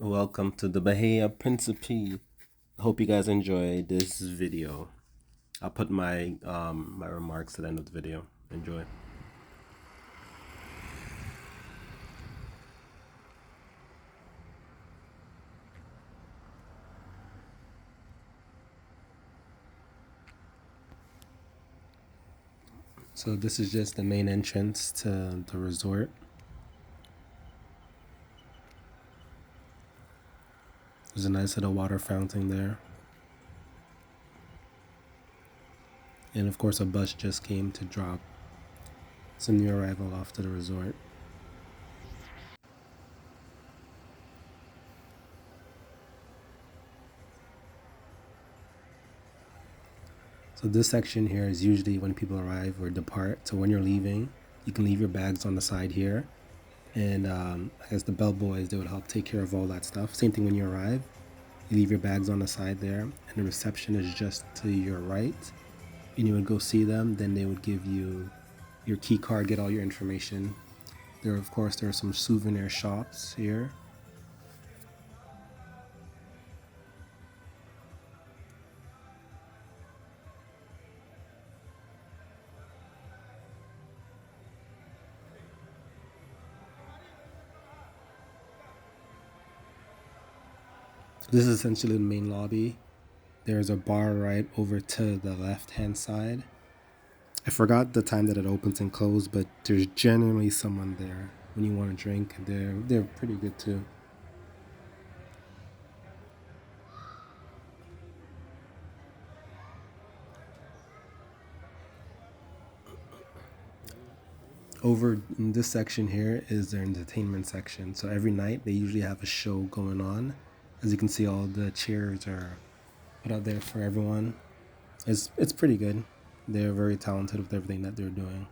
Welcome to the Bahia Principe. I hope you guys enjoy this video. I'll put my remarks at the end of the video. Enjoy. So this is just the main entrance to the resort. There's a nice little water fountain there. And of course a bus just came to drop some new arrival off to the resort. So this section here is usually when people arrive or depart. So when you're leaving, you can leave your bags on the side here. And I guess the bellboys, they would help take care of all that stuff. Same thing when you arrive. You leave your bags on the side there, and the reception is just to your right. And you would go see them, then they would give you your key card, get all your information. There are some souvenir shops here. This is essentially the main lobby. There's a bar right over to the left hand side. I forgot the time that it opens and closes, but there's generally someone there when you want to drink. They're pretty good too. Over in this section here is their entertainment section. So every night they usually have a show going on. As you can see, all the chairs are put out there for everyone. It's pretty good. They're very talented with everything that they're doing.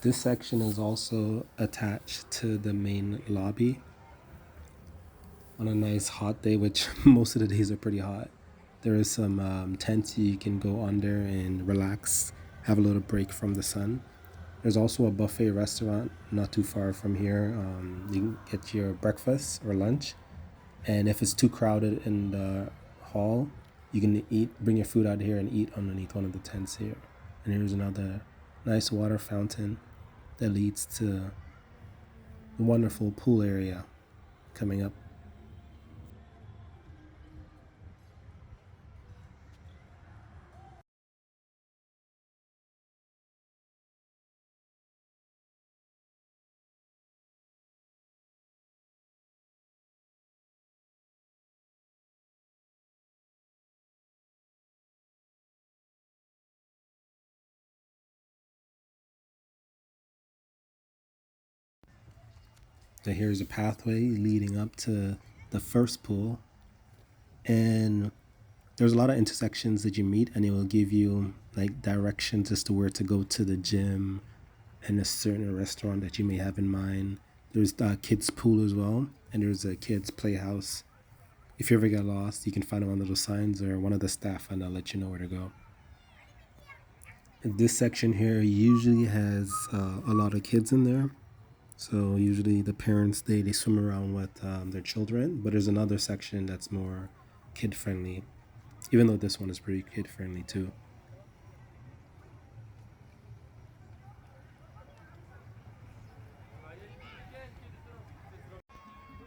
This section is also attached to the main lobby. On a nice hot day, which most of the days are pretty hot, there is some tents you can go under and relax, have a little break from the sun. There's also a buffet restaurant not too far from here. You can get your breakfast or lunch, and if it's too crowded in the hall, you can bring your food out here and eat underneath one of the tents here. And here's another nice water fountain that leads to the wonderful pool area coming up. So here's a pathway leading up to the first pool, and there's a lot of intersections that you meet, and it will give you like directions as to where to go to the gym and a certain restaurant that you may have in mind. There's a kids pool as well, and there's a kids playhouse. If you ever get lost, you can find one of those signs, or one of the staff, and they'll let you know where to go. And this section here usually has a lot of kids in there. So usually the parents, they swim around with their children, but there's another section that's more kid friendly, even though this one is pretty kid friendly too.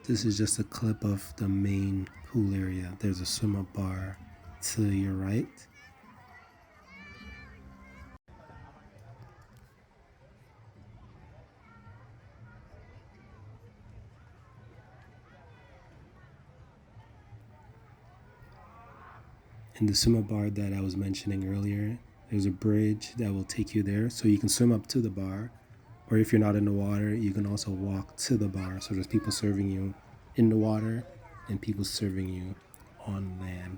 This is just a clip of the main pool area. There's a swim up bar to your right. In the swim up bar that I was mentioning earlier, there's a bridge that will take you there, so you can swim up to the bar, or if you're not in the water, you can also walk to the bar. So there's people serving you in the water and people serving you on land.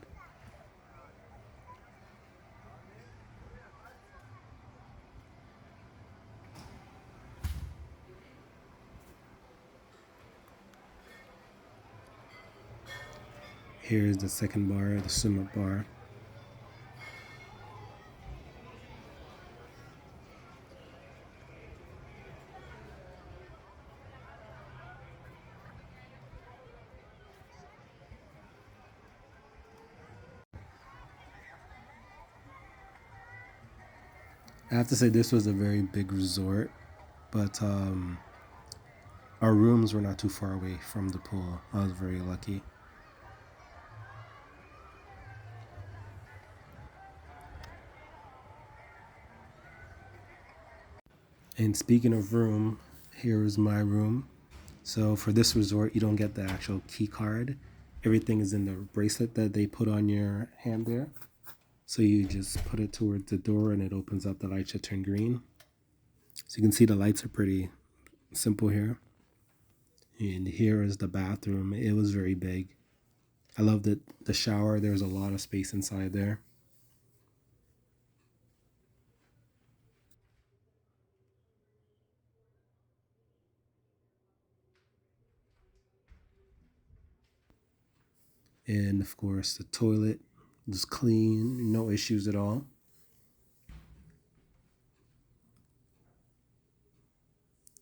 Here is the second bar, the swim up bar. I have to say this was a very big resort, but our rooms were not too far away from the pool. I was very lucky. And speaking of room, here is my room. So for this resort, you don't get the actual key card. Everything is in the bracelet that they put on your hand there. So you just put it towards the door and it opens up. The light should turn green. So you can see the lights are pretty simple here. And here is the bathroom. It was very big. I loved it. The shower, there's a lot of space inside there. And of course, the toilet was clean, no issues at all.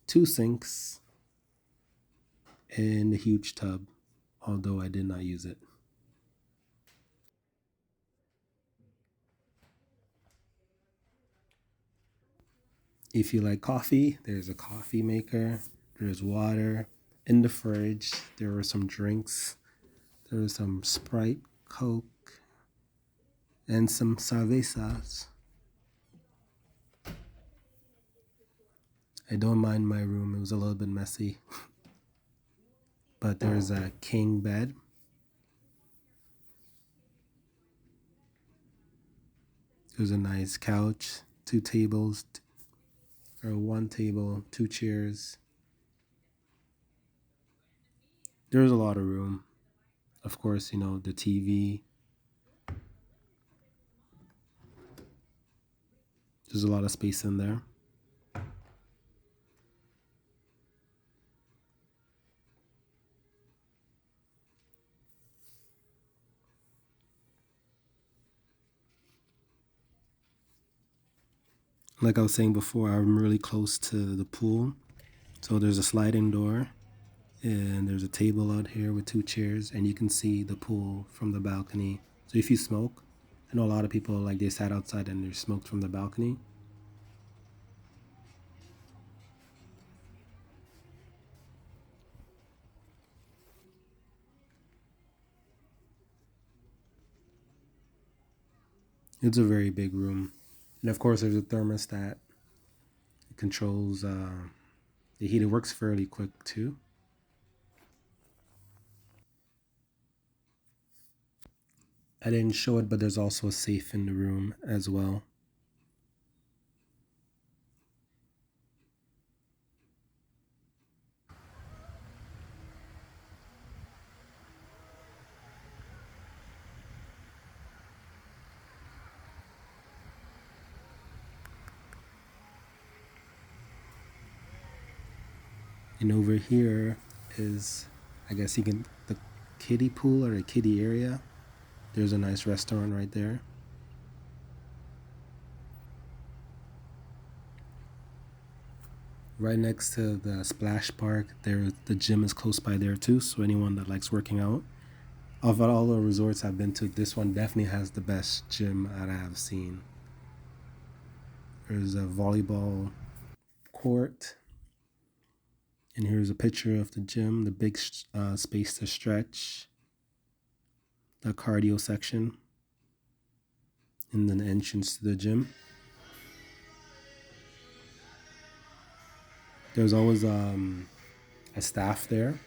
Two sinks and a huge tub, although I did not use it. If you like coffee, there's a coffee maker, there's water. In the fridge, there were some drinks. There was some Sprite, Coke, and some cervezas. I don't mind my room, it was a little bit messy. But there's a king bed. There's a nice couch, two tables, or one table, two chairs. There's a lot of room. Of course, the TV. There's a lot of space in there. Like I was saying before, I'm really close to the pool. So there's a sliding door and there's a table out here with two chairs and you can see the pool from the balcony. So if you smoke, I know a lot of people like they sat outside and they smoked from the balcony. It's a very big room. And of course there's a thermostat. It controls the heat. It works fairly quick too. I didn't show it, but there's also a safe in the room as well. And over here is, I guess you can, the kiddie pool or a kiddie area. There's a nice restaurant right there. Right next to the splash park, the gym is close by there too. So anyone that likes working out, of all the resorts I've been to, this one definitely has the best gym that I have seen. There's a volleyball court, and here's a picture of the gym, the big space to stretch, the cardio section, and then the entrance to the gym. There's always a staff there.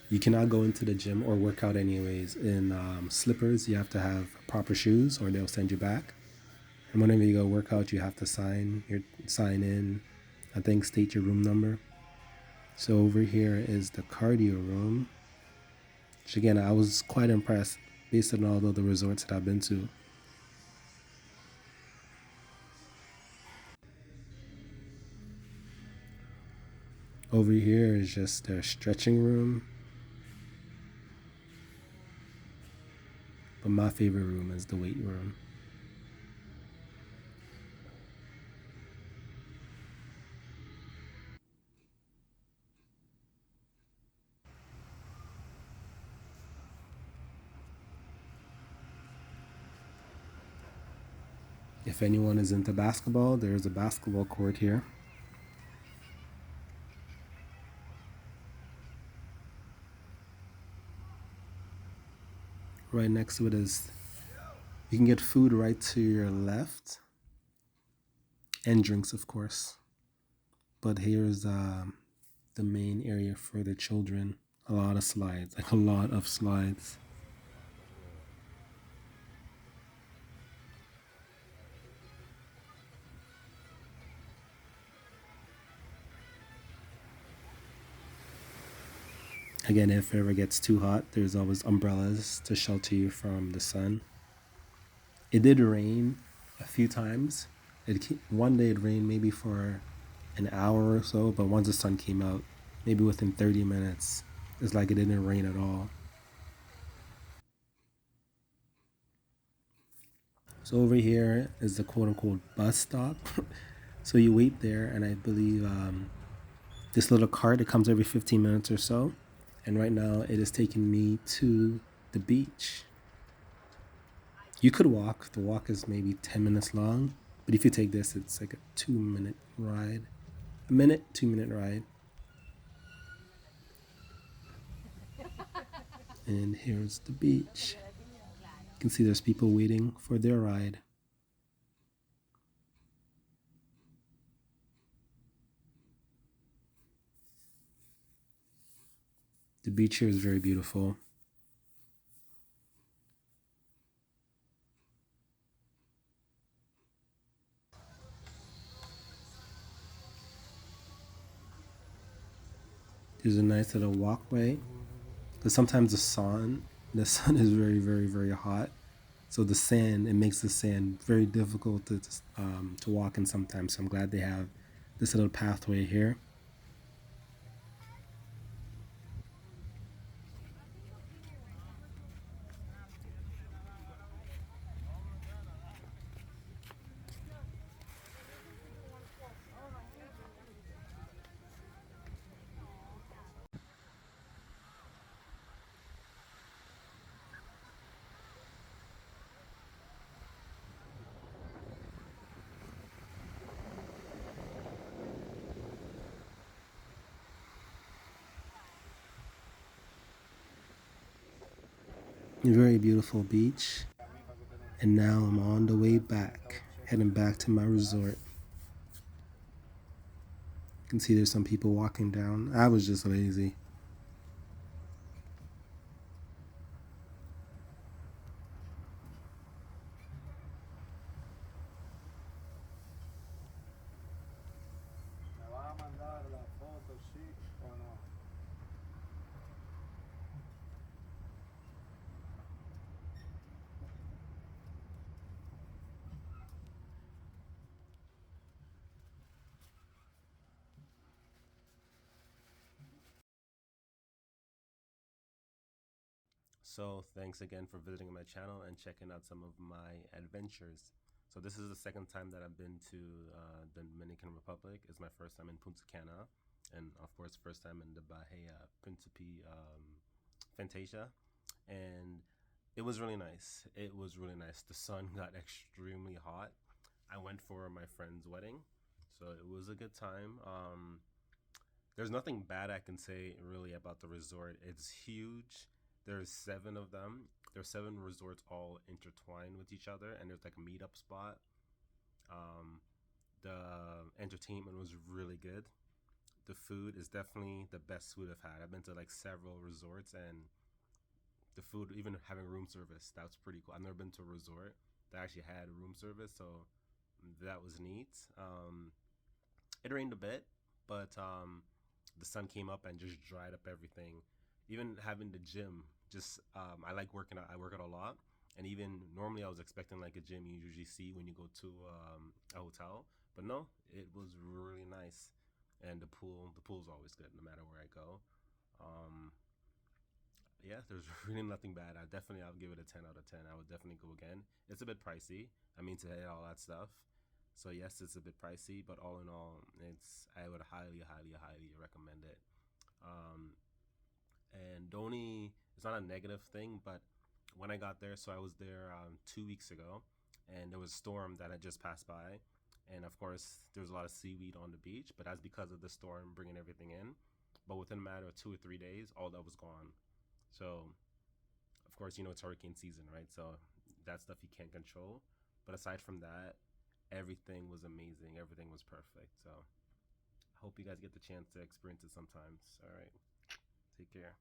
You cannot go into the gym or work out anyways in slippers. You have to have proper shoes or they'll send you back. And whenever you go work out, you have to sign in, I think state your room number. So over here is the cardio room, which again, I was quite impressed based on all of the resorts that I've been to. Over here is just their stretching room. But my favorite room is the weight room. If anyone is into basketball, there's a basketball court here. Right next to it is, you can get food right to your left, and drinks, of course. But here's the main area for the children. A lot of slides, like a lot of slides. Again, if it ever gets too hot, there's always umbrellas to shelter you from the sun. It did rain a few times. One day it rained maybe for an hour or so, but once the sun came out, maybe within 30 minutes, it's like it didn't rain at all. So over here is the quote unquote bus stop. So you wait there, and I believe this little cart, it comes every 15 minutes or so. And right now it is taking me to the beach. You could walk. The walk is maybe 10 minutes long. But if you take this, it's like a 2 minute ride. A minute, 2 minute ride. And here's the beach. You can see there's people waiting for their ride. The beach here is very beautiful. There's a nice little walkway. Because sometimes the sun is very, very, very hot. So the sand, it makes the sand very difficult to walk in sometimes. So I'm glad they have this little pathway here. A very beautiful beach. And now I'm on the way back, heading back to my resort. You can see there's some people walking down. I was just lazy. So thanks again for visiting my channel and checking out some of my adventures. So this is the second time that I've been to the Dominican Republic. It's my first time in Punta Cana, and of course, first time in the Bahia principe fantasia, and it was really nice. It was really nice. The sun got extremely hot. I went for my friend's wedding, so it was a good time. There's nothing bad I can say really about the resort. It's huge. There's seven of them. There's seven resorts all intertwined with each other, and there's like a meetup spot. Um, the entertainment was really good. The food is definitely the best food I've had. I've been to like several resorts, and the food, even having room service, that was pretty cool. I've never been to a resort that actually had room service, so that was neat. It rained a bit, but the sun came up and just dried up everything. Even having the gym, just I like working out. I work out a lot, and even normally I was expecting like a gym you usually see when you go to a hotel, but no, it was really nice. And the pool's always good no matter where I go. Um, yeah, there's really nothing bad. I'll give it a 10 out of 10. I would definitely go again. It's a bit pricey. I mean, to hit all that stuff. So yes, it's a bit pricey, but all in all, I would highly, highly, highly recommend it. Um, and the only, it's not a negative thing, but when I got there, so I was there 2 weeks ago, and there was a storm that had just passed by, and of course there was a lot of seaweed on the beach, but that's because of the storm bringing everything in. But within a matter of 2 or 3 days, all that was gone. So of course, it's hurricane season, right? So that stuff you can't control. But aside from that, everything was amazing. Everything was perfect. So I hope you guys get the chance to experience it sometimes. All right. Take care.